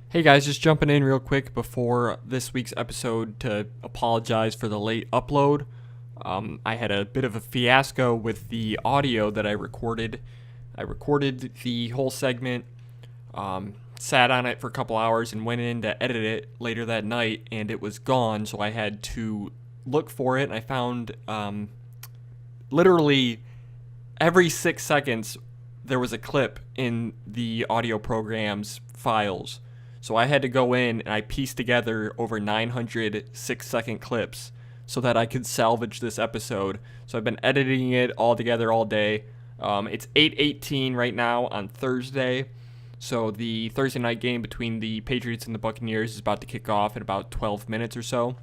Hey guys, just jumping in real quick before this week's episode to apologize for the late upload. I had a bit of a fiasco with the audio that I recorded. I recorded the whole segment, sat on it for a couple hours, and went in to edit it later that night, and it was gone, so I had to look for it, and I found literally every 6 seconds there was a clip in the audio program's files. So I had to go in and I pieced together over 900 6-second clips so that I could salvage this episode. So I've been editing it all together all day. It's 8:18 right now on Thursday. So the Thursday night game between the Patriots and the Buccaneers is about to kick off in about 12 minutes or so.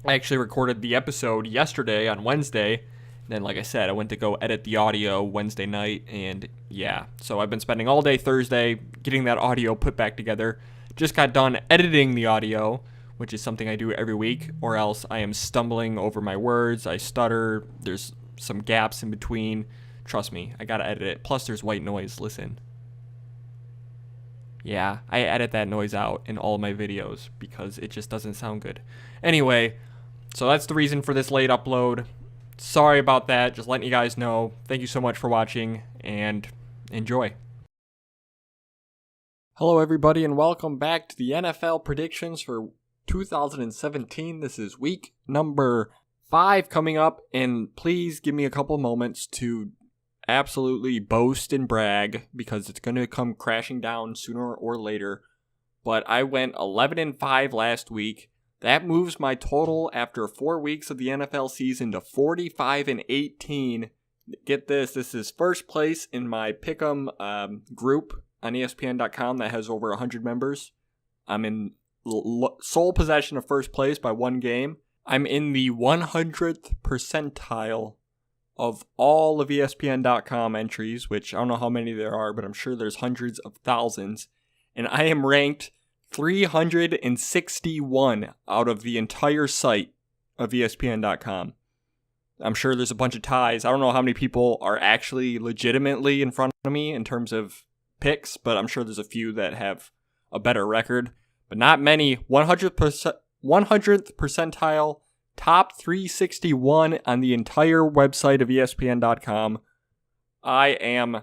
I actually recorded the episode yesterday on Wednesday. Then, like I said, I went to go edit the audio Wednesday night, and yeah. So I've been spending all day Thursday getting that audio put back together. Just got done editing the audio, which is something I do every week, or else I am stumbling over my words, I stutter, there's some gaps in between. Trust me, I gotta edit it. Plus, there's white noise, listen. Yeah, I edit that noise out in all my videos because it just doesn't sound good. Anyway, so that's the reason for this late upload. Sorry about that, just letting you guys know. Thank you so much for watching, and enjoy. Hello everybody, and welcome back to the NFL predictions for 2017. This is week number 5 coming up, and please give me a couple moments to absolutely boast and brag because it's going to come crashing down sooner or later. But I went 11-5 last week. That moves my total after 4 weeks of the NFL season to 45-18. Get this is first place in my Pick'em group on ESPN.com that has over 100 members. I'm in sole possession of first place by 1 game. I'm in the 100th percentile of all of ESPN.com entries, which I don't know how many there are, but I'm sure there's hundreds of thousands. And I am ranked 361 out of the entire site of ESPN.com. I'm sure there's a bunch of ties. I don't know how many people are actually legitimately in front of me in terms of picks, but I'm sure there's a few that have a better record, but not many. 100th percentile, top 361 on the entire website of ESPN.com. I am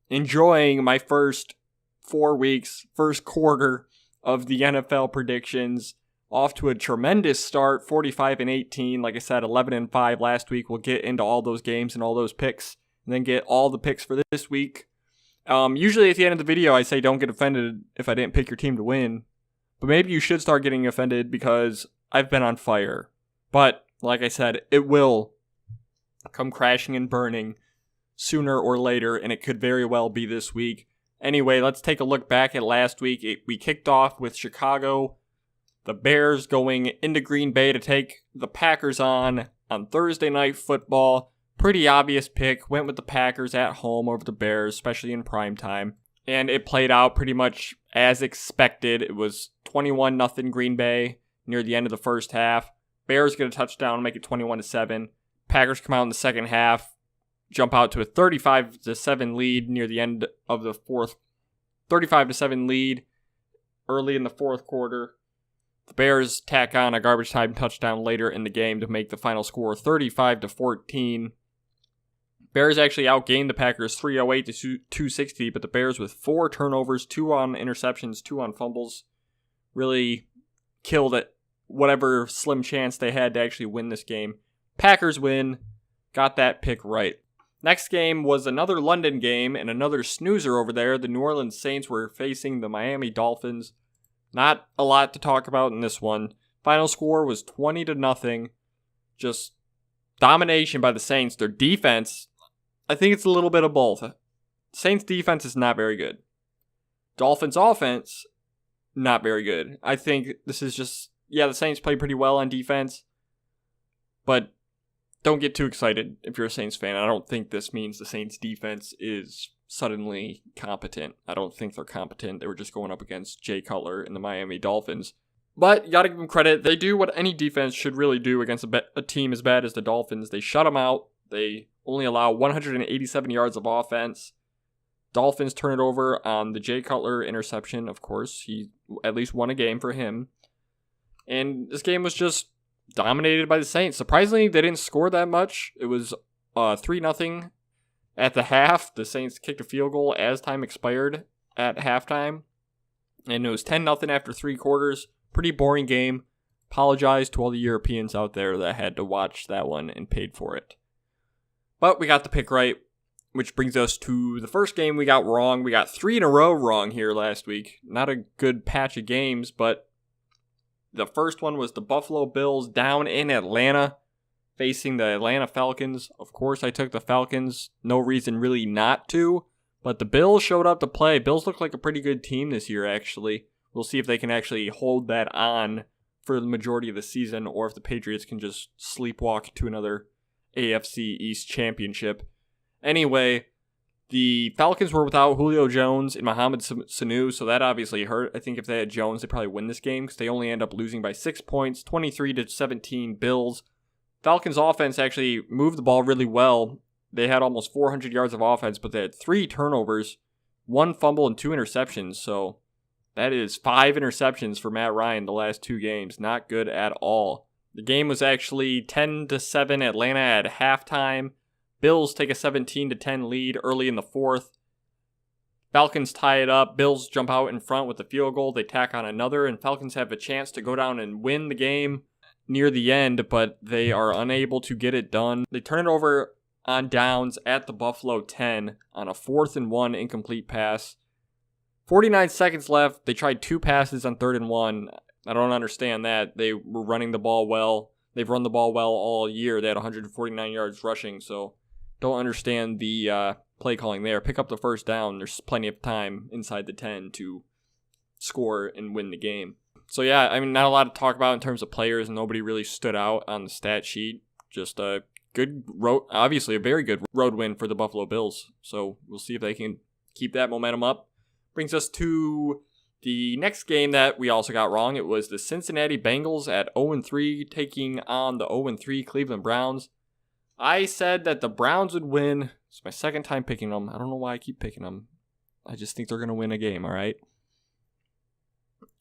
enjoying my first 4 weeks, first quarter of the NFL predictions. Off to a tremendous start, 45-18. Like I said, 11-5 last week. We'll get into all those games and all those picks, and then get all the picks for this week. Usually at the end of the video, I say don't get offended if I didn't pick your team to win. But maybe you should start getting offended because I've been on fire. But, like I said, it will come crashing and burning sooner or later, and it could very well be this week. Anyway, let's take a look back at last week. We kicked off with Chicago, the Bears going into Green Bay to take the Packers on Thursday Night Football. Pretty obvious pick. Went with the Packers at home over the Bears, especially in primetime. And it played out pretty much as expected. It was 21-0 Green Bay near the end of the first half. Bears get a touchdown, make it 21-7. Packers come out in the second half, jump out to a 35-7 lead near the end of the fourth. 35-7 lead early in the fourth quarter. The Bears tack on a garbage time touchdown later in the game to make the final score 35-14. Bears actually outgained the Packers 308-260, but the Bears with 4 turnovers, 2 on interceptions, 2 on fumbles, really killed it. Whatever slim chance they had to actually win this game. Packers win. Got that pick right. Next game was another London game and another snoozer over there. The New Orleans Saints were facing the Miami Dolphins. Not a lot to talk about in this one. Final score was 20-0. Just domination by the Saints. Their defense, I think it's a little bit of both. Saints defense is not very good. Dolphins offense, not very good. I think this is just, the Saints play pretty well on defense, but don't get too excited if you're a Saints fan. I don't think this means the Saints defense is suddenly competent. I don't think they're competent. They were just going up against Jay Cutler and the Miami Dolphins. But you got to give them credit. They do what any defense should really do against a team as bad as the Dolphins. They shut them out. They only allow 187 yards of offense. Dolphins turn it over on the Jay Cutler interception, of course. He at least won a game for him. And this game was just dominated by the Saints. Surprisingly, they didn't score that much. It was 3-0 at the half. The Saints kicked a field goal as time expired at halftime. And it was 10-0 after 3 quarters. Pretty boring game. Apologize to all the Europeans out there that had to watch that one and paid for it. But we got the pick right, which brings us to the first game we got wrong. We got 3 in a row wrong here last week. Not a good patch of games, but the first one was the Buffalo Bills down in Atlanta, facing the Atlanta Falcons. Of course, I took the Falcons. No reason really not to. But the Bills showed up to play. Bills look like a pretty good team this year, actually. We'll see if they can actually hold that on for the majority of the season, or if the Patriots can just sleepwalk to another AFC East championship. Anyway, the Falcons were without Julio Jones and Mohamed Sanu, so that obviously hurt. I think if they had Jones, they'd probably win this game because they only end up losing by 6 points, 23-17 Bills. Falcons offense actually moved the ball really well. They had almost 400 yards of offense, but they had 3 turnovers, 1 fumble, and 2 interceptions. So that is 5 interceptions for Matt Ryan the last 2 games. Not good at all. The game was actually 10-7 Atlanta at halftime. Bills take a 17-10 lead early in the 4th. Falcons tie it up. Bills jump out in front with the field goal. They tack on another, and Falcons have a chance to go down and win the game near the end, but they are unable to get it done. They turn it over on downs at the Buffalo 10 on a 4th and 1 incomplete pass. 49 seconds left. They tried 2 passes on 3rd and 1. I don't understand that. They were running the ball well. They've run the ball well all year. They had 149 yards rushing, so don't understand the play calling there. Pick up the first down. There's plenty of time inside the 10 to score and win the game. So yeah, I mean, not a lot to talk about in terms of players. Nobody really stood out on the stat sheet. Just a good road, obviously a very good road win for the Buffalo Bills. So we'll see if they can keep that momentum up. Brings us to the next game that we also got wrong. It was the Cincinnati Bengals at 0-3 taking on the 0-3 Cleveland Browns. I said that the Browns would win. It's my second time picking them. I don't know why I keep picking them. I just think they're going to win a game, all right?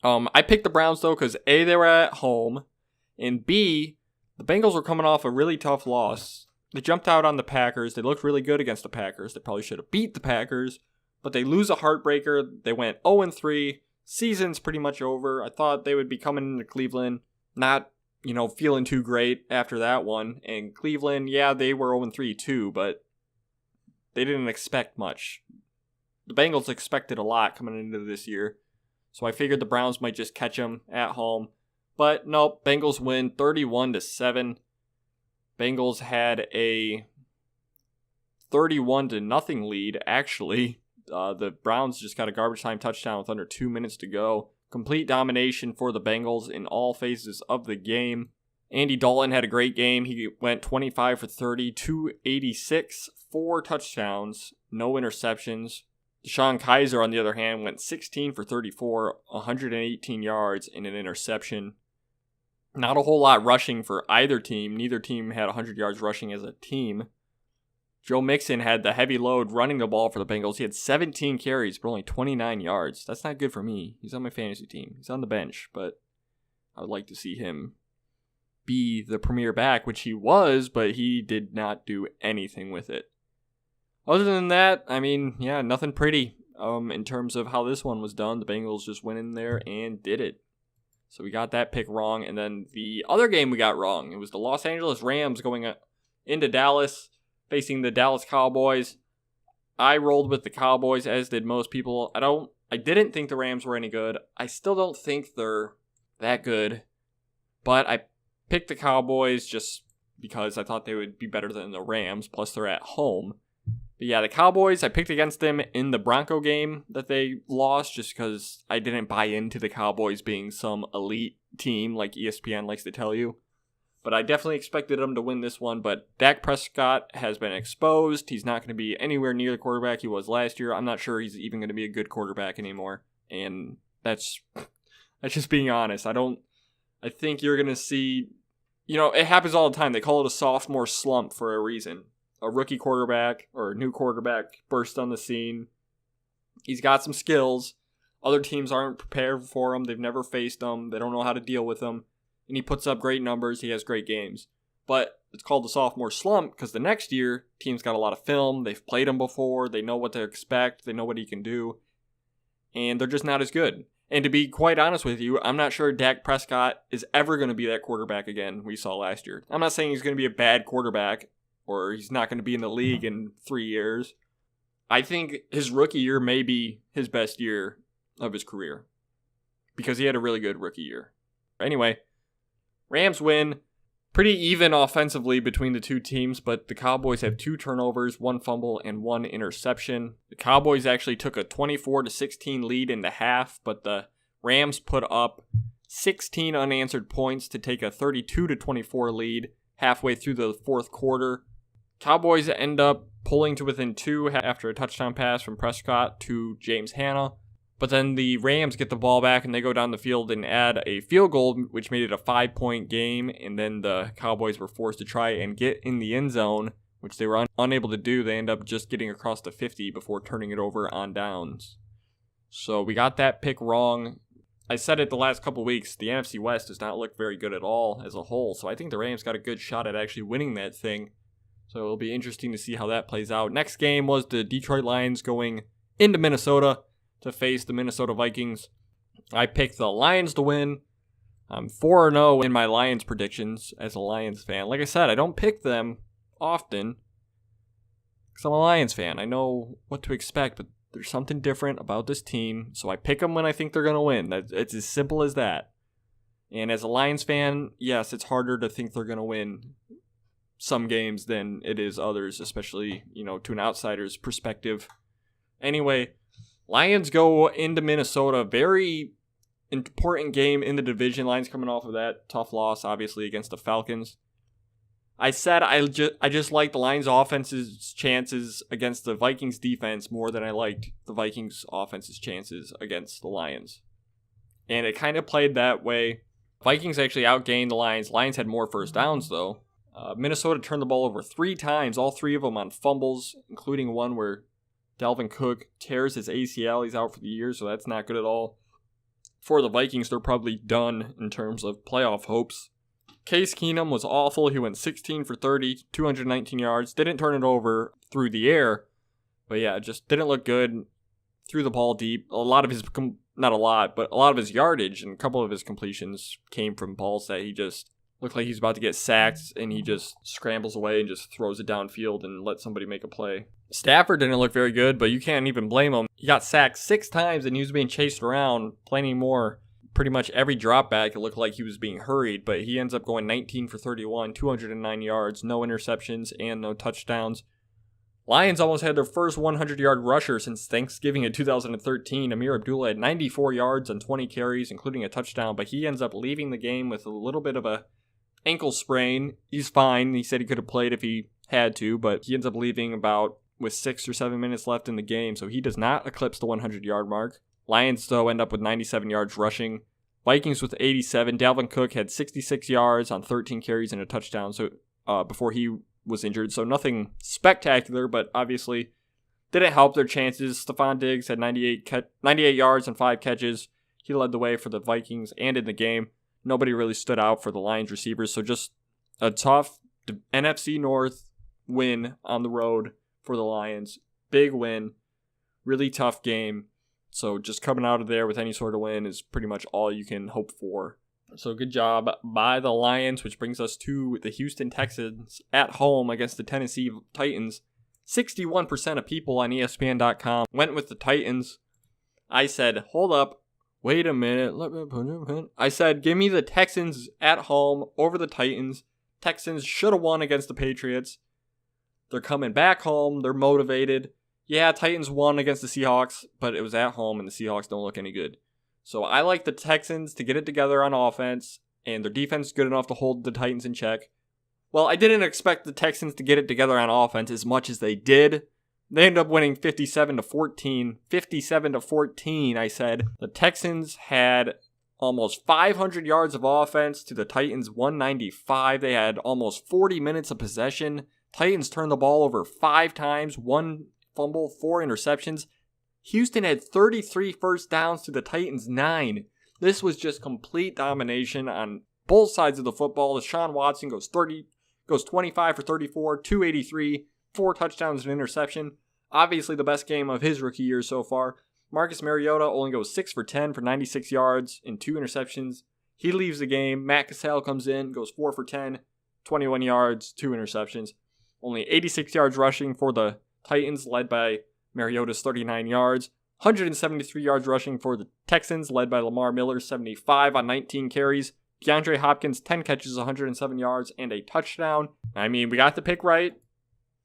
I picked the Browns, though, because A, they were at home, and B, the Bengals were coming off a really tough loss. They jumped out on the Packers. They looked really good against the Packers. They probably should have beat the Packers, but they lose a heartbreaker. They went 0-3. Season's pretty much over. I thought they would be coming into Cleveland, not feeling too great after that one. And Cleveland, yeah, they were 0-3 too, but they didn't expect much. The Bengals expected a lot coming into this year, so I figured the Browns might just catch them at home. But nope, Bengals win 31-7. Bengals had a 31-0 lead, actually. The Browns just got a garbage time touchdown with under 2 minutes to go. Complete domination for the Bengals in all phases of the game. Andy Dalton had a great game. He went 25 for 30, 286, 4 touchdowns, no interceptions. Deshaun Kaiser, on the other hand, went 16 for 34, 118 yards, and an interception. Not a whole lot rushing for either team. Neither team had 100 yards rushing as a team. Joe Mixon had the heavy load running the ball for the Bengals. He had 17 carries, but only 29 yards. That's not good for me. He's on my fantasy team. He's on the bench, but I would like to see him be the premier back, which he was, but he did not do anything with it. Other than that, I mean, yeah, nothing pretty in terms of how this one was done. The Bengals just went in there and did it. So we got that pick wrong. And then the other game we got wrong. It was the Los Angeles Rams going into Dallas, facing the Dallas Cowboys. I rolled with the Cowboys, as did most people. I didn't think the Rams were any good. I still don't think they're that good. But I picked the Cowboys just because I thought they would be better than the Rams. Plus, they're at home. But yeah, the Cowboys, I picked against them in the Bronco game that they lost just because I didn't buy into the Cowboys being some elite team like ESPN likes to tell you. But I definitely expected them to win this one. But Dak Prescott has been exposed. He's not going to be anywhere near the quarterback he was last year. I'm not sure he's even going to be a good quarterback anymore. And that's just being honest. I think you're going to see, it happens all the time. They call it a sophomore slump for a reason. A rookie quarterback or a new quarterback bursts on the scene. He's got some skills. Other teams aren't prepared for him. They've never faced him. They don't know how to deal with him. And he puts up great numbers. He has great games. But it's called the sophomore slump because the next year, teams got a lot of film. They've played him before. They know what to expect. They know what he can do. And they're just not as good. And to be quite honest with you, I'm not sure Dak Prescott is ever going to be that quarterback again we saw last year. I'm not saying he's going to be a bad quarterback or he's not going to be in the league in 3 years. I think his rookie year may be his best year of his career because he had a really good rookie year. Anyway, Rams win. Pretty even offensively between the two teams, but the Cowboys have 2 turnovers, 1 fumble, and 1 interception. The Cowboys actually took a 24-16 lead in the half, but the Rams put up 16 unanswered points to take a 32-24 lead halfway through the fourth quarter. Cowboys end up pulling to within 2 after a touchdown pass from Prescott to James Hanna. But then the Rams get the ball back and they go down the field and add a field goal, which made it a 5-point game. And then the Cowboys were forced to try and get in the end zone, which they were unable to do. They end up just getting across the 50 before turning it over on downs. So we got that pick wrong. I said it the last couple weeks, the NFC West does not look very good at all as a whole. So I think the Rams got a good shot at actually winning that thing. So it'll be interesting to see how that plays out. Next game was the Detroit Lions going into Minnesota to face the Minnesota Vikings. I picked the Lions to win. I'm 4-0 in my Lions predictions as a Lions fan. Like I said, I don't pick them often because I'm a Lions fan. I know what to expect, but there's something different about this team, so I pick them when I think they're going to win. It's as simple as that. And as a Lions fan, yes, it's harder to think they're going to win some games than it is others, especially, to an outsider's perspective. Anyway, Lions go into Minnesota. Very important game in the division. Lions coming off of that tough loss, obviously, against the Falcons. I said I just liked the Lions' offense's chances against the Vikings' defense more than I liked the Vikings' offense's chances against the Lions. And it kind of played that way. Vikings actually outgained the Lions. Lions had more first downs, though. Minnesota turned the ball over 3 times, all 3 of them on fumbles, including one where Dalvin Cook tears his ACL. He's out for the year, so that's not good at all. For the Vikings, they're probably done in terms of playoff hopes. Case Keenum was awful. He went 16 for 30, 219 yards. Didn't turn it over through the air. But yeah, just didn't look good. Threw the ball deep. A lot of his yardage and a couple of his completions came from balls that he just looked like he's about to get sacked, and he just scrambles away and just throws it downfield and lets somebody make a play. Stafford didn't look very good, but you can't even blame him. He got sacked 6 times, and he was being chased around plenty more. Pretty much every drop back, it looked like he was being hurried, but he ends up going 19 for 31, 209 yards, no interceptions, and no touchdowns. Lions almost had their first 100-yard rusher since Thanksgiving in 2013. Amir Abdullah had 94 yards on 20 carries, including a touchdown, but he ends up leaving the game with a little bit of a ankle sprain. He's fine. He said he could have played if he had to, but he ends up leaving with 6 or 7 minutes left in the game, so he does not eclipse the 100-yard mark. Lions, though, end up with 97 yards rushing. Vikings with 87. Dalvin Cook had 66 yards on 13 carries and a touchdown before he was injured, so nothing spectacular, but obviously didn't help their chances. Stephon Diggs had 98 yards and 5 catches. He led the way for the Vikings and in the game. Nobody really stood out for the Lions receivers, so just a tough NFC North win on the road for the Lions. Big win. Really tough game. So just coming out of there with any sort of win is pretty much all you can hope for. So good job by the Lions, which brings us to the Houston Texans at home against the Tennessee Titans. 61% of people on ESPN.com went with the Titans. I said, hold up, wait a minute. I said, give me the Texans at home over the Titans. Texans should have won against the Patriots. They're coming back home. They're motivated. Yeah, Titans won against the Seahawks, but it was at home, and the Seahawks don't look any good. So I like the Texans to get it together on offense, and their defense is good enough to hold the Titans in check. Well, I didn't expect the Texans to get it together on offense as much as they did. They ended up winning 57-14. 57-14, I said. The Texans had almost 500 yards of offense to the Titans 195. They had almost 40 minutes of possession. Titans turned the ball over 5 times, 1 fumble, 4 interceptions. Houston had 33 first downs to the Titans' 9. This was just complete domination on both sides of the football. Deshaun Watson goes 25 for 34, 283, 4 touchdowns and an interception. Obviously the best game of his rookie year so far. Marcus Mariota only goes 6 for 10 for 96 yards and 2 interceptions. He leaves the game. Matt Cassell comes in, goes 4 for 10, 21 yards, 2 interceptions. Only 86 yards rushing for the Titans, led by Mariota's 39 yards. 173 yards rushing for the Texans, led by Lamar Miller, 75 on 19 carries. DeAndre Hopkins, 10 catches, 107 yards, and a touchdown. I mean, we got the pick right.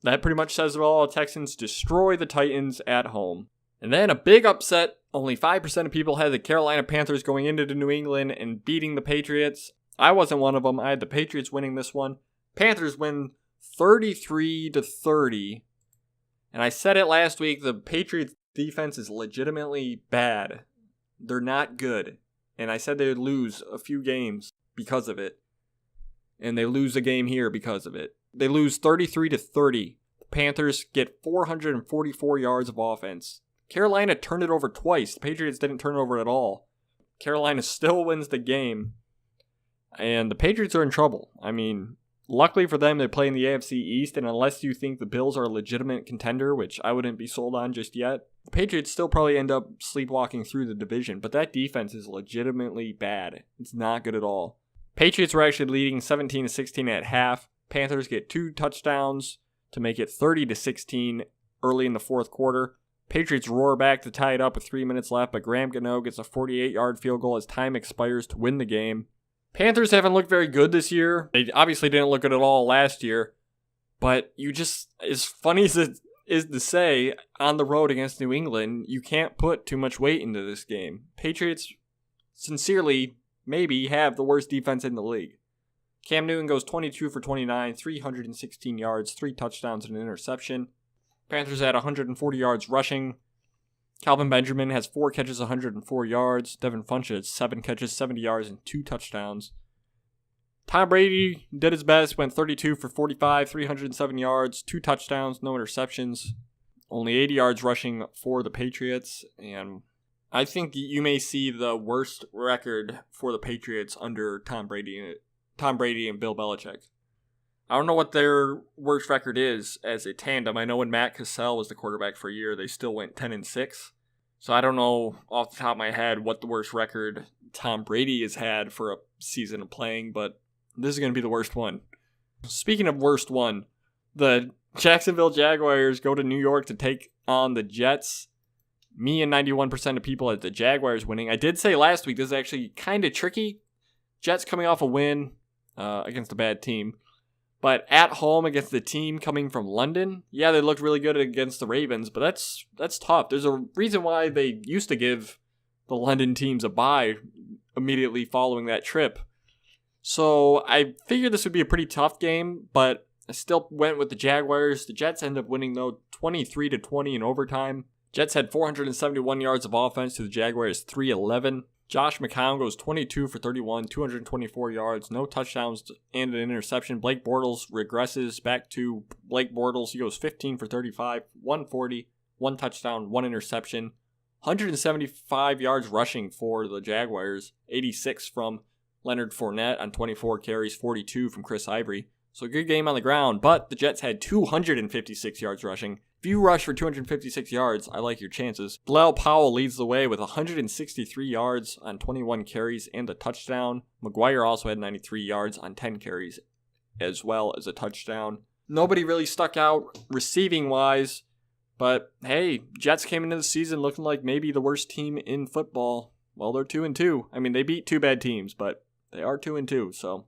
That pretty much says it all. Texans destroy the Titans at home. And then a big upset. Only 5% of people had the Carolina Panthers going into New England and beating the Patriots. I wasn't one of them. I had the Patriots winning this one. Panthers win 33-30. And I said it last week, the Patriots defense is legitimately bad. They're not good. And I said they would lose a few games because of it. And they lose a game here because of it. They lose 33-30. The Panthers get 444 yards of offense. Carolina turned it over twice. The Patriots didn't turn it over at all. Carolina still wins the game. And the Patriots are in trouble. I mean, luckily for them, they play in the AFC East. And unless you think the Bills are a legitimate contender, which I wouldn't be sold on just yet, the Patriots still probably end up sleepwalking through the division. But that defense is legitimately bad. It's not good at all. Patriots were actually leading 17-16 at half. Panthers get 2 touchdowns to make it 30-16 early in the fourth quarter. Patriots roar back to tie it up with 3 minutes left, but Graham Gano gets a 48-yard field goal as time expires to win the game. Panthers haven't looked very good this year. They obviously didn't look good at all last year, but you just, as funny as it is to say, on the road against New England, you can't put too much weight into this game. Patriots, sincerely, maybe have the worst defense in the league. Cam Newton goes 22 for 29, 316 yards, 3 touchdowns and an interception. Panthers had 140 yards rushing. Calvin Benjamin has 4 catches, 104 yards. Devin Funchess has 7 catches, 70 yards, and 2 touchdowns. Tom Brady did his best, went 32 for 45, 307 yards, 2 touchdowns, no interceptions. Only 80 yards rushing for the Patriots. And I think you may see the worst record for the Patriots under Tom Brady and Bill Belichick. I don't know what their worst record is as a tandem. I know when Matt Cassell was the quarterback for a year, they still went 10-6. So I don't know off the top of my head what the worst record Tom Brady has had for a season of playing, but this is going to be the worst one. Speaking of worst one, the Jacksonville Jaguars go to New York to take on the Jets. Me and 91% of people had the Jaguars winning. I did say last week this is actually kind of tricky. Jets coming off a win against a bad team. But at home against the team coming from London, yeah, they looked really good against the Ravens, but that's tough. There's a reason why they used to give the London teams a bye immediately following that trip. So I figured this would be a pretty tough game, but I still went with the Jaguars. The Jets ended up winning, though, 23-20 in overtime. Jets had 471 yards of offense to the Jaguars 311. Josh McCown goes 22 for 31, 224 yards, no touchdowns and an interception. Blake Bortles regresses back to Blake Bortles. He goes 15 for 35, 140, 1 touchdown, 1 interception. 175 yards rushing for the Jaguars, 86 from Leonard Fournette on 24 carries, 42 from Chris Ivory. So a good game on the ground, but the Jets had 256 yards rushing. If you rush for 256 yards, I like your chances. Bilal Powell leads the way with 163 yards on 21 carries and a touchdown. McGuire also had 93 yards on 10 carries as well as a touchdown. Nobody really stuck out receiving-wise, but hey, Jets came into the season looking like maybe the worst team in football. Well, they're 2-2. I mean, they beat 2 bad teams, but they are 2-2, so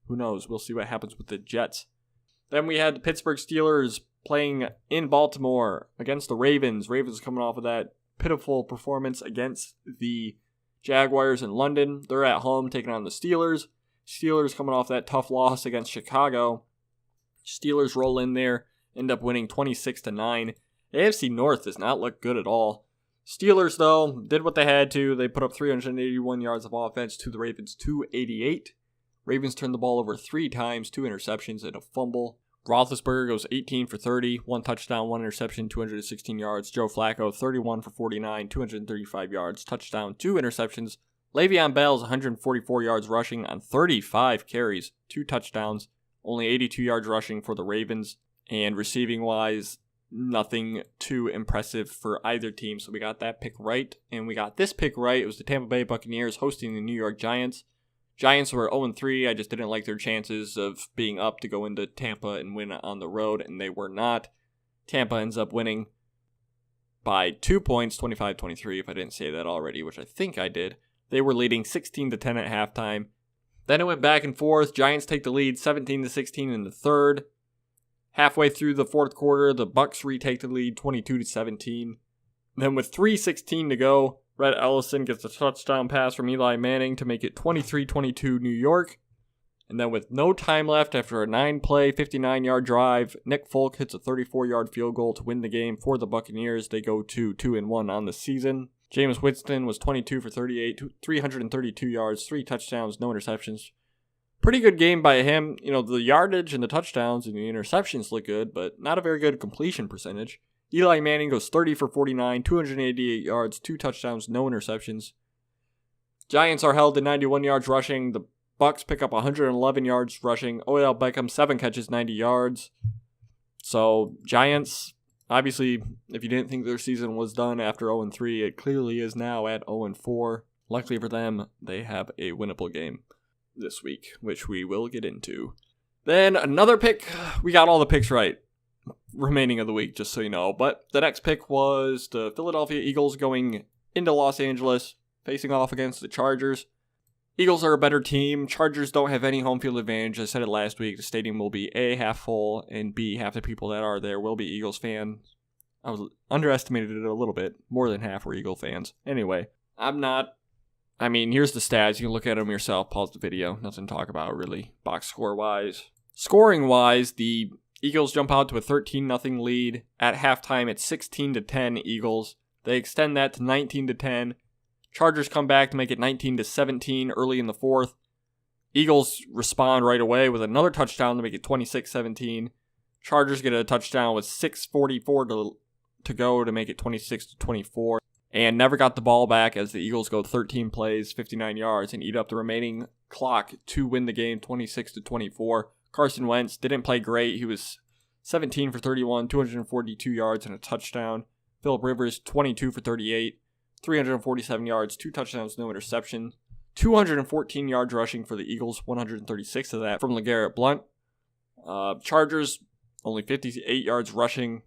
who knows? We'll see what happens with the Jets. Then we had the Pittsburgh Steelers playing in Baltimore against the Ravens. Ravens coming off of that pitiful performance against the Jaguars in London. They're at home taking on the Steelers. Steelers coming off that tough loss against Chicago. Steelers roll in there, end up winning 26-9. AFC North does not look good at all. Steelers, though, did what they had to. They put up 381 yards of offense to the Ravens 288. Ravens turned the ball over 3 times, 2 interceptions and a fumble. Roethlisberger goes 18 for 30, 1 touchdown, 1 interception, 216 yards. Joe Flacco, 31 for 49, 235 yards, touchdown, 2 interceptions. Le'Veon Bell's 144 yards rushing on 35 carries, 2 touchdowns, only 82 yards rushing for the Ravens. And receiving-wise, nothing too impressive for either team. So we got that pick right, and we got this pick right. It was the Tampa Bay Buccaneers hosting the New York Giants. Giants were 0-3. I just didn't like their chances of being up to go into Tampa and win on the road, and they were not. Tampa ends up winning by 2 points, 25-23, if I didn't say that already, which I think I did. They were leading 16-10 at halftime. Then it went back and forth. Giants take the lead 17-16 in the third. Halfway through the fourth quarter, the Bucs retake the lead 22-17. Then with 3:16 to go, Rhett Ellison gets a touchdown pass from Eli Manning to make it 23-22 New York. And then with no time left after a 9-play, 59-yard drive, Nick Folk hits a 34-yard field goal to win the game for the Buccaneers. They go to 2-1 on the season. Jameis Winston was 22 for 38, 332 yards, 3 touchdowns, no interceptions. Pretty good game by him. You know, the yardage and the touchdowns and the interceptions look good, but not a very good completion percentage. Eli Manning goes 30 for 49, 288 yards, 2 touchdowns, no interceptions. Giants are held to 91 yards rushing. The Bucs pick up 111 yards rushing. Odell Beckham, 7 catches, 90 yards. So, Giants, obviously, if you didn't think their season was done after 0-3, it clearly is now at 0-4. Luckily for them, they have a winnable game this week, which we will get into. Then another pick. We got all the picks right remaining of the week, just so you know. But the next pick was the Philadelphia Eagles going into Los Angeles, facing off against the Chargers. Eagles are a better team. Chargers don't have any home field advantage. I said it last week. The stadium will be A, half full, and B, half the people that are there will be Eagles fans. I was underestimated it a little bit. More than half were Eagle fans. Anyway, here's the stats. You can look at them yourself. Pause the video. Nothing to talk about, really, box score-wise. Scoring-wise, the Eagles jump out to a 13-0 lead. At halftime, it's 16-10 Eagles. They extend that to 19-10. Chargers come back to make it 19-17 early in the fourth. Eagles respond right away with another touchdown to make it 26-17. Chargers get a touchdown with 6:44 to go to make it 26-24. And never got the ball back as the Eagles go 13 plays, 59 yards, and eat up the remaining clock to win the game 26-24. Carson Wentz didn't play great. He was 17 for 31, 242 yards, and a touchdown. Phillip Rivers, 22 for 38, 347 yards, 2 touchdowns, no interception. 214 yards rushing for the Eagles, 136 of that from LeGarrette Blount. Chargers, only 58 yards rushing.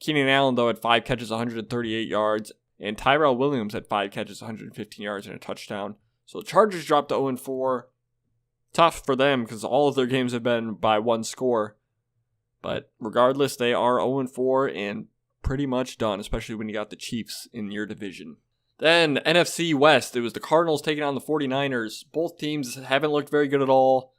Keenan Allen, though, had 5 catches, 138 yards. And Tyrell Williams had 5 catches, 115 yards, and a touchdown. So the Chargers dropped to 0-4. Tough for them because all of their games have been by 1 score. But regardless, they are 0-4 and pretty much done, especially when you got the Chiefs in your division. Then NFC West, it was the Cardinals taking on the 49ers. Both teams haven't looked very good at all.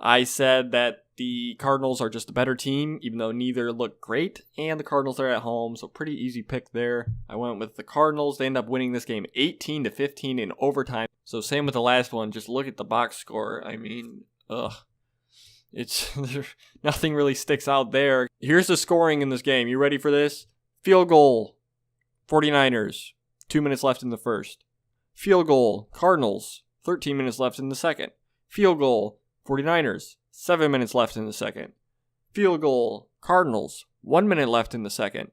I said that the Cardinals are just a better team, even though neither look great, and the Cardinals are at home, so pretty easy pick there. I went with the Cardinals. They end up winning this game 18-15 in overtime. So same with the last one. Just look at the box score. It's nothing really sticks out there. Here's the scoring in this game. You ready for this? Field goal, 49ers, 2 minutes left in the first. Field goal, Cardinals, 13 minutes left in the second. Field goal, 49ers, 7 minutes left in the second. Field goal, Cardinals, 1 minute left in the second.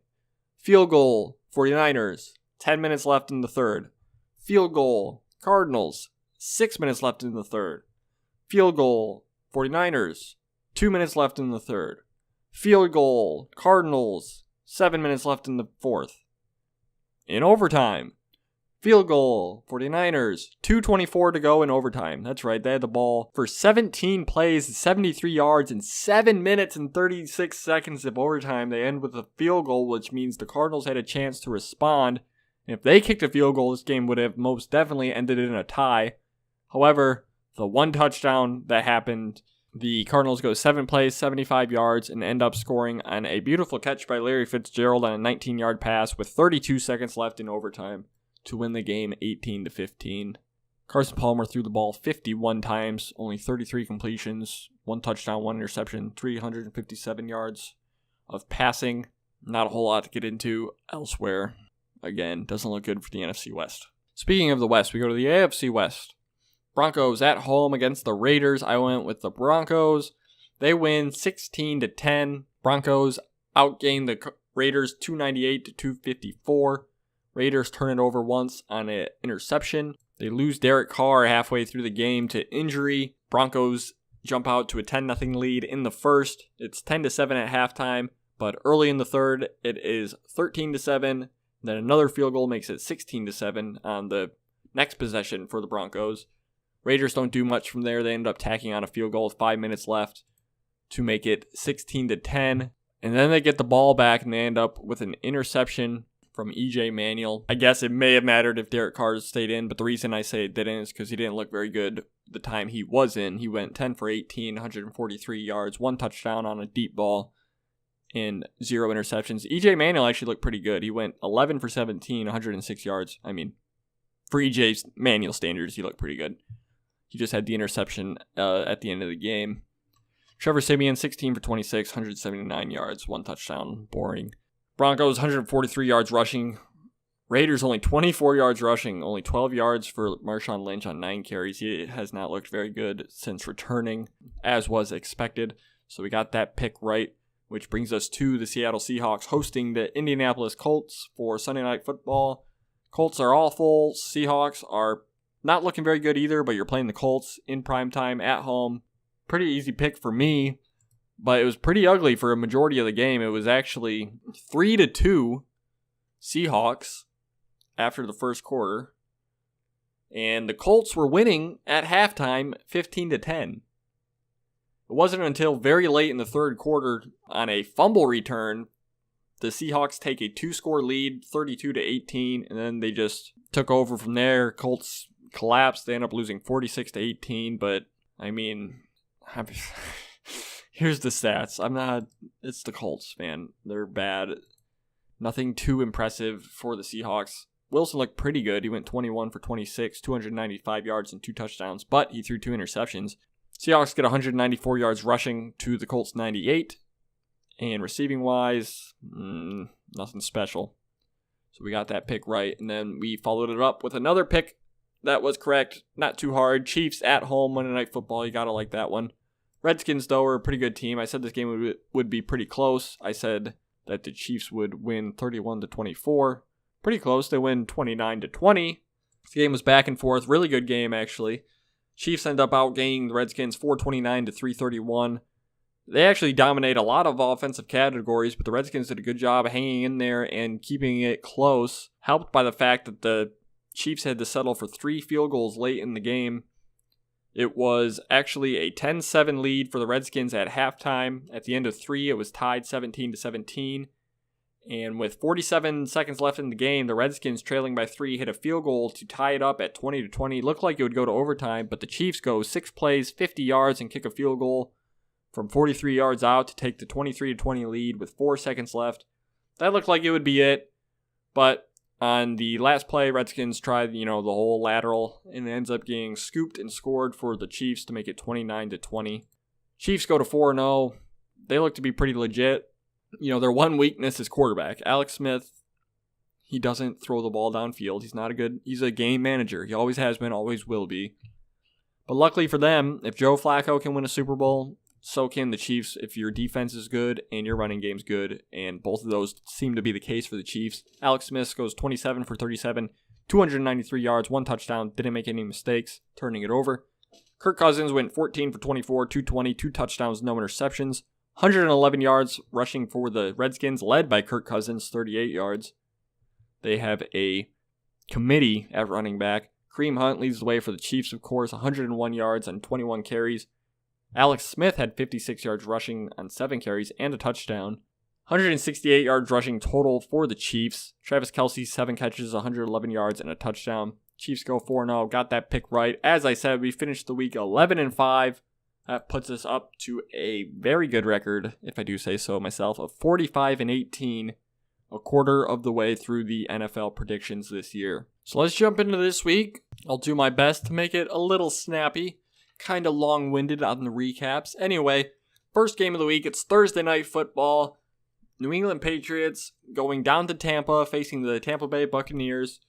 Field goal, 49ers, 10 minutes left in the third. Field goal, Cardinals, 6 minutes left in the third. Field goal, 49ers, 2 minutes left in the third. Field goal, Cardinals, 7 minutes left in the fourth. In overtime, field goal, 49ers, 2:24 to go in overtime. That's right, they had the ball for 17 plays, 73 yards, and 7 minutes and 36 seconds of overtime. They end with a field goal, which means the Cardinals had a chance to respond. And if they kicked a field goal, this game would have most definitely ended in a tie. However, the one touchdown that happened, the Cardinals go 7 plays, 75 yards, and end up scoring on a beautiful catch by Larry Fitzgerald on a 19-yard pass with 32 seconds left in overtime to win the game 18-15. Carson Palmer threw the ball 51 times, only 33 completions, 1 touchdown, 1 interception, 357 yards of passing. Not a whole lot to get into elsewhere. Again, doesn't look good for the NFC West. Speaking of the West, we go to the AFC West. Broncos at home against the Raiders. I went with the Broncos. They win 16-10. Broncos outgained the Raiders 298-254. Raiders turn it over once on an interception. They lose Derek Carr halfway through the game to injury. Broncos jump out to a 10-0 lead in the first. It's 10-7 at halftime, but early in the third, it is 13-7. Then another field goal makes it 16-7 on the next possession for the Broncos. Raiders don't do much from there. They end up tacking on a field goal with 5 minutes left to make it 16-10. And then they get the ball back and they end up with an interception from E.J. Manuel. I guess it may have mattered if Derek Carr stayed in, but the reason I say it didn't is because he didn't look very good the time he was in. He went 10 for 18, 143 yards, 1 touchdown on a deep ball, and 0 interceptions. E.J. Manuel actually looked pretty good. He went 11 for 17, 106 yards. I mean, for E.J. Manuel standards, he looked pretty good. He just had the interception at the end of the game. Trevor Siemian, 16 for 26, 179 yards, 1 touchdown. Boring. Broncos, 143 yards rushing. Raiders, only 24 yards rushing. Only 12 yards for Marshawn Lynch on 9 carries. He has not looked very good since returning, as was expected. So we got that pick right, which brings us to the Seattle Seahawks hosting the Indianapolis Colts for Sunday Night Football. Colts are awful. Seahawks are not looking very good either, but you're playing the Colts in primetime at home. Pretty easy pick for me, but it was pretty ugly for a majority of the game. It was actually 3-2 Seahawks after the first quarter, and the Colts were winning at halftime 15-10. It wasn't until very late in the third quarter on a fumble return the Seahawks take a 2-score lead, 32-18, and then they just took over from there. Colts collapsed. They end up losing 46-18, but I mean, here's the stats. It's the Colts, man. They're bad. Nothing too impressive for the Seahawks. Wilson looked pretty good. He went 21 for 26, 295 yards and 2 touchdowns, but he threw 2 interceptions. Seahawks get 194 yards rushing to the Colts 98. And receiving-wise, nothing special. So we got that pick right. And then we followed it up with another pick that was correct. Not too hard. Chiefs at home, Monday Night Football. You got to like that one. Redskins, though, are a pretty good team. I said this game would be pretty close. I said that the Chiefs would win 31-24. Pretty close. They win 29-20. The game was back and forth. Really good game, actually. Chiefs end up outgaining the Redskins 429-331. They actually dominate a lot of offensive categories, but the Redskins did a good job hanging in there and keeping it close, helped by the fact that the Chiefs had to settle for 3 field goals late in the game. It was actually a 10-7 lead for the Redskins at halftime. At the end of 3, it was tied 17-17. And with 47 seconds left in the game, the Redskins, trailing by 3, hit a field goal to tie it up at 20-20. Looked like it would go to overtime, but the Chiefs go 6 plays, 50 yards, and kick a field goal from 43 yards out to take the 23-20 lead with 4 seconds left. That looked like it would be it, but on the last play, Redskins tried, the whole lateral, and it ends up getting scooped and scored for the Chiefs to make it 29-20. Chiefs go to 4-0. They look to be pretty legit. Their one weakness is quarterback. Alex Smith, he doesn't throw the ball downfield. He's a game manager. He always has been, always will be. But luckily for them, if Joe Flacco can win a Super Bowl, so can the Chiefs if your defense is good and your running game's good, and both of those seem to be the case for the Chiefs. Alex Smith goes 27 for 37, 293 yards, 1 touchdown, didn't make any mistakes, turning it over. Kirk Cousins went 14 for 24, 220, 2 touchdowns, no interceptions, 111 yards rushing for the Redskins, led by Kirk Cousins, 38 yards. They have a committee at running back. Kareem Hunt leads the way for the Chiefs, of course, 101 yards on 21 carries. Alex Smith had 56 yards rushing on 7 carries and a touchdown. 168 yards rushing total for the Chiefs. Travis Kelce, 7 catches, 111 yards, and a touchdown. Chiefs go 4-0. Got that pick right. As I said, we finished the week 11-5. That puts us up to a very good record, if I do say so myself, of 45-18, a quarter of the way through the NFL predictions this year. So let's jump into this week. I'll do my best to make it a little snappy. Kind of long-winded on the recaps. Anyway, first game of the week, it's Thursday Night Football. New England Patriots going down to Tampa, facing the Tampa Bay Buccaneers.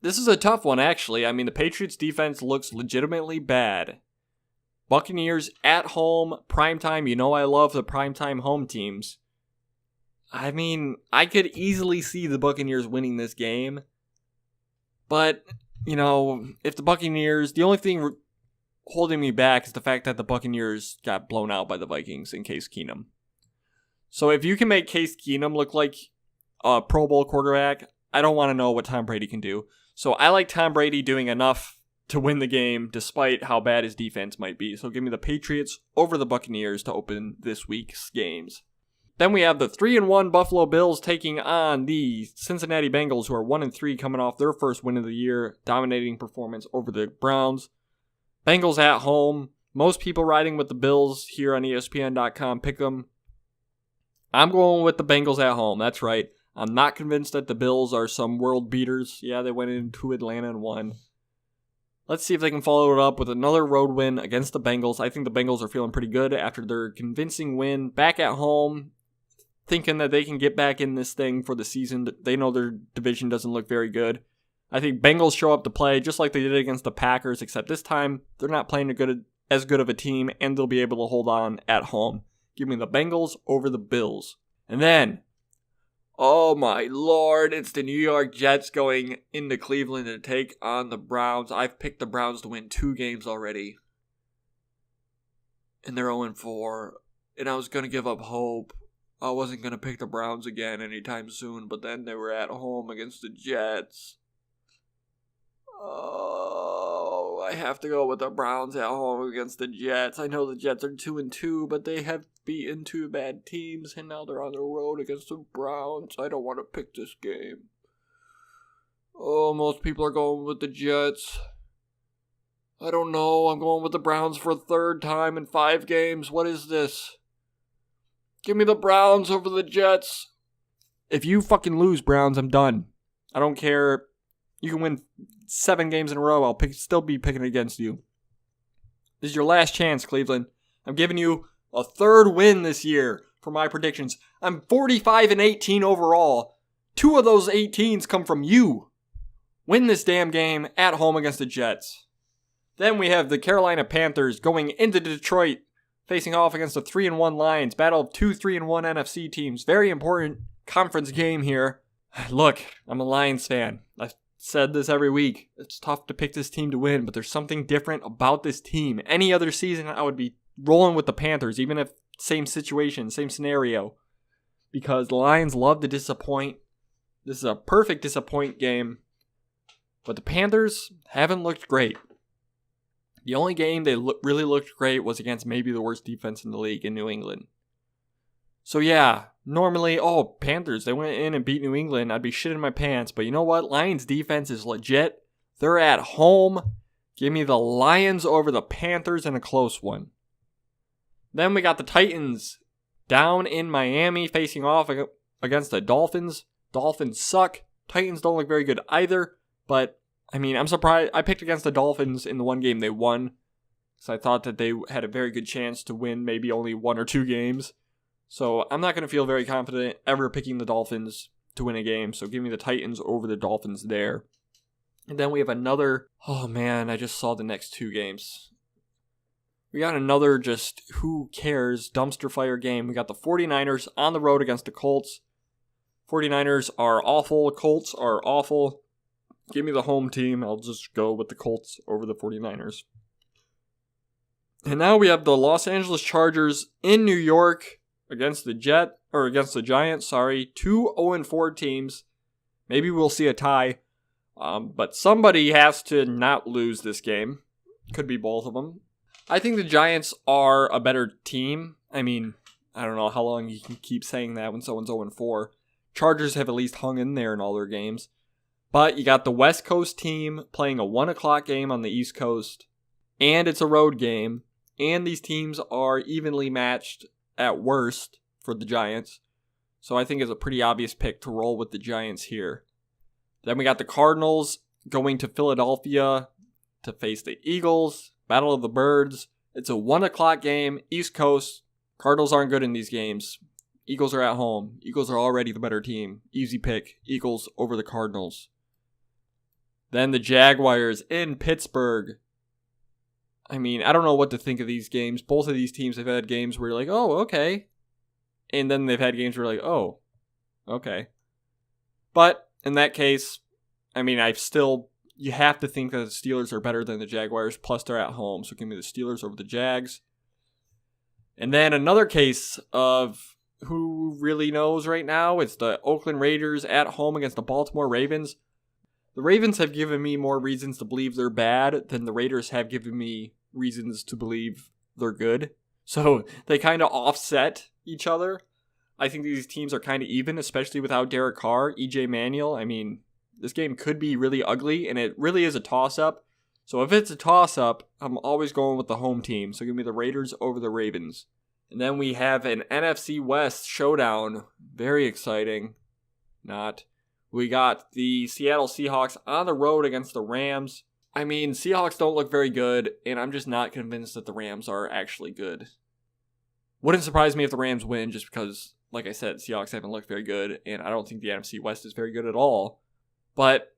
This is a tough one, actually. I mean, the Patriots defense looks legitimately bad. Buccaneers at home, primetime. You know I love the primetime home teams. I mean, I could easily see the Buccaneers winning this game. But, you know, if the Buccaneers, the only thing holding me back is the fact that the Buccaneers got blown out by the Vikings in Case Keenum. So if you can make Case Keenum look like a Pro Bowl quarterback, I don't want to know what Tom Brady can do. So I like Tom Brady doing enough to win the game despite how bad his defense might be. So give me the Patriots over the Buccaneers to open this week's games. Then we have the 3-1 Buffalo Bills taking on the Cincinnati Bengals, who are 1-3 coming off their first win of the year, dominating performance over the Browns. Bengals at home. Most people riding with the Bills here on ESPN.com pick them. I'm going with the Bengals at home. That's right. I'm not convinced that the Bills are some world beaters. Yeah, they went into Atlanta and won. Let's see if they can follow it up with another road win against the Bengals. I think the Bengals are feeling pretty good after their convincing win back at home, thinking that they can get back in this thing for the season. They know their division doesn't look very good. I think Bengals show up to play just like they did against the Packers, except this time they're not playing as good of a team, and they'll be able to hold on at home. Give me the Bengals over the Bills. And then, oh my lord, it's the New York Jets going into Cleveland to take on the Browns. I've picked the Browns to win 2 games already. And they're 0-4. And I was going to give up hope. I wasn't going to pick the Browns again anytime soon, but then they were at home against the Jets. Oh, I have to go with the Browns at home against the Jets. I know the Jets are 2-2, but they have beaten 2 bad teams, and now they're on the road against the Browns. I don't want to pick this game. Oh, most people are going with the Jets. I don't know. I'm going with the Browns for a 3rd time in 5 games. What is this? Give me the Browns over the Jets. If you fucking lose, Browns, I'm done. I don't care. You can win 7 games in a row. I'll still be picking against you. This is your last chance, Cleveland. I'm giving you a 3rd win this year for my predictions. I'm 45-18 overall. 2 of those 18s come from you. Win this damn game at home against the Jets. Then we have the Carolina Panthers going into Detroit, facing off against the 3-1 Lions. Battle of 2 3-1 NFC teams. Very important conference game here. Look, I'm a Lions fan. I've said this every week. It's tough to pick this team to win, but there's something different about this team. Any other season, I would be rolling with the Panthers, even if same situation, same scenario. Because the Lions love to disappoint. This is a perfect disappoint game. But the Panthers haven't looked great. The only game they really looked great was against maybe the worst defense in the league in New England. So yeah, normally, Panthers, they went in and beat New England. I'd be shitting my pants. But you know what? Lions defense is legit. They're at home. Give me the Lions over the Panthers in a close one. Then we got the Titans down in Miami facing off against the Dolphins. Dolphins suck. Titans don't look very good either. But, I mean, I'm surprised. I picked against the Dolphins in the one game they won. So I thought that they had a very good chance to win maybe only 1 or 2 games. So I'm not going to feel very confident ever picking the Dolphins to win a game. So give me the Titans over the Dolphins there. And then we have another, oh man, I just saw the next 2 games. We got another just who cares dumpster fire game. We got the 49ers on the road against the Colts. 49ers are awful. Colts are awful. Give me the home team. I'll just go with the Colts over the 49ers. And now we have the Los Angeles Chargers in New York against the Giants. 2 0-4 teams. Maybe we'll see a tie. But somebody has to not lose this game. Could be both of them. I think the Giants are a better team. I mean, I don't know how long you can keep saying that when someone's 0-4. Chargers have at least hung in there in all their games. But you got the West Coast team playing a 1 o'clock game on the East Coast. And it's a road game. And these teams are evenly matched at worst for the Giants. So I think it's a pretty obvious pick to roll with the Giants here. Then we got the Cardinals going to Philadelphia to face the Eagles. Battle of the Birds. It's a 1 o'clock game, East Coast. Cardinals aren't good in these games. Eagles are at home. Eagles are already the better team. Easy pick. Eagles over the Cardinals. Then the Jaguars in Pittsburgh. I mean, I don't know what to think of these games. Both of these teams have had games where you're like, oh, okay. And then they've had games where you're like, oh, okay. But in that case, I mean, you have to think that the Steelers are better than the Jaguars, plus they're at home. So give me the Steelers over the Jags. And then another case of who really knows right now, it's the Oakland Raiders at home against the Baltimore Ravens. The Ravens have given me more reasons to believe they're bad than the Raiders have given me reasons to believe they're good. So they kind of offset each other. I think these teams are kind of even, especially without Derek Carr, EJ Manuel. I mean, this game could be really ugly, and it really is a toss-up. So if it's a toss-up, I'm always going with the home team. So give me the Raiders over the Ravens. And then we have an NFC West showdown. Very exciting. Not. We got the Seattle Seahawks on the road against the Rams. I mean, Seahawks don't look very good, and I'm just not convinced that the Rams are actually good. Wouldn't surprise me if the Rams win, just because, like I said, Seahawks haven't looked very good, and I don't think the NFC West is very good at all. But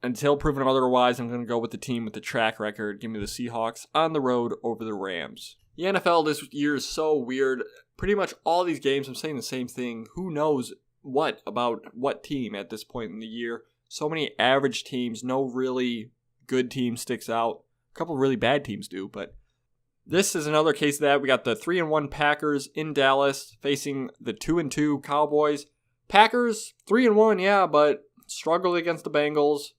until proven otherwise, I'm going to go with the team with the track record. Give me the Seahawks on the road over the Rams. The NFL this year is so weird. Pretty much all these games, I'm saying the same thing. Who knows what about what team at this point in the year? So many average teams, no really good team sticks out. A couple really bad teams do, but this is another case of that. We got the 3-1 Packers in Dallas facing the 2-2 Cowboys. Packers 3-1, yeah, but struggled against the Bengals.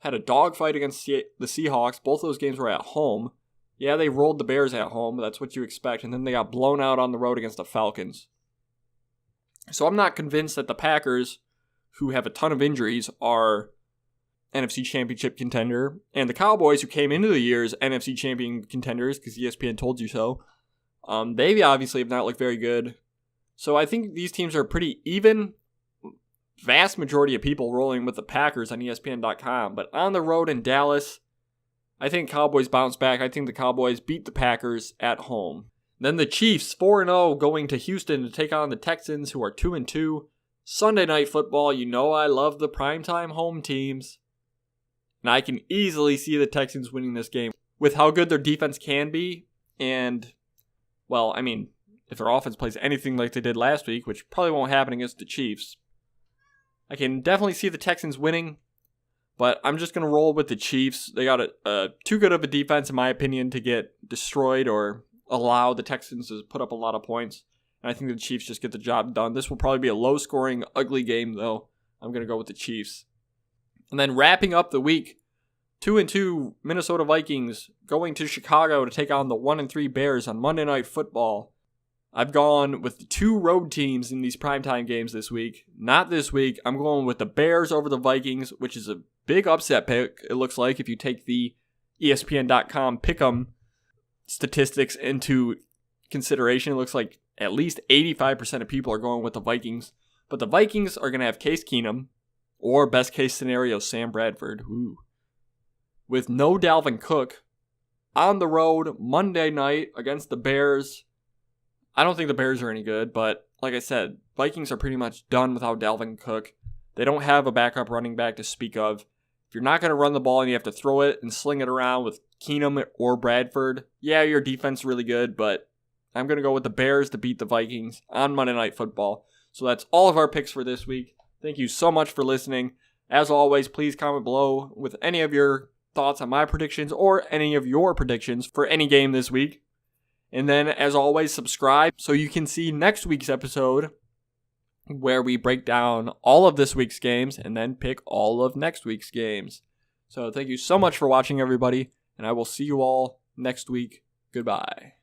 Had a dogfight against the Seahawks. Both those games were at home. Yeah, they rolled the Bears at home. That's what you expect. And then they got blown out on the road against the Falcons. So I'm not convinced that the Packers, who have a ton of injuries, are NFC Championship contender. And the Cowboys, who came into the year as NFC Champion contenders, because ESPN told you so, they obviously have not looked very good. So I think these teams are pretty even. Vast majority of people rolling with the Packers on ESPN.com. But on the road in Dallas, I think Cowboys bounce back. I think the Cowboys beat the Packers at home. Then the Chiefs, 4-0, going to Houston to take on the Texans, who are 2-2. Sunday Night Football, you know I love the primetime home teams. And I can easily see the Texans winning this game with how good their defense can be. And, well, I mean, if their offense plays anything like they did last week, which probably won't happen against the Chiefs, I can definitely see the Texans winning. But I'm just going to roll with the Chiefs. They got too good of a defense, in my opinion, to get destroyed or allow the Texans to put up a lot of points. And I think the Chiefs just get the job done. This will probably be a low-scoring, ugly game, though. I'm going to go with the Chiefs. And then wrapping up the week, 2-2 Minnesota Vikings going to Chicago to take on the 1-3 Bears on Monday Night Football. I've gone with the two road teams in these primetime games this week. Not this week. I'm going with the Bears over the Vikings, which is a big upset pick, it looks like, if you take the ESPN.com pick'em statistics into consideration. It looks like at least 85% of people are going with the Vikings. But the Vikings are going to have Case Keenum, or best case scenario, Sam Bradford, with no Dalvin Cook, on the road Monday night against the Bears. I don't think the Bears are any good, but like I said, Vikings are pretty much done without Dalvin Cook. They don't have a backup running back to speak of. If you're not going to run the ball and you have to throw it and sling it around with Keenum or Bradford, yeah, your defense is really good, but I'm going to go with the Bears to beat the Vikings on Monday Night Football. So that's all of our picks for this week. Thank you so much for listening. As always, please comment below with any of your thoughts on my predictions or any of your predictions for any game this week. And then, as always, subscribe so you can see next week's episode where we break down all of this week's games and then pick all of next week's games. So thank you so much for watching, everybody, and I will see you all next week. Goodbye.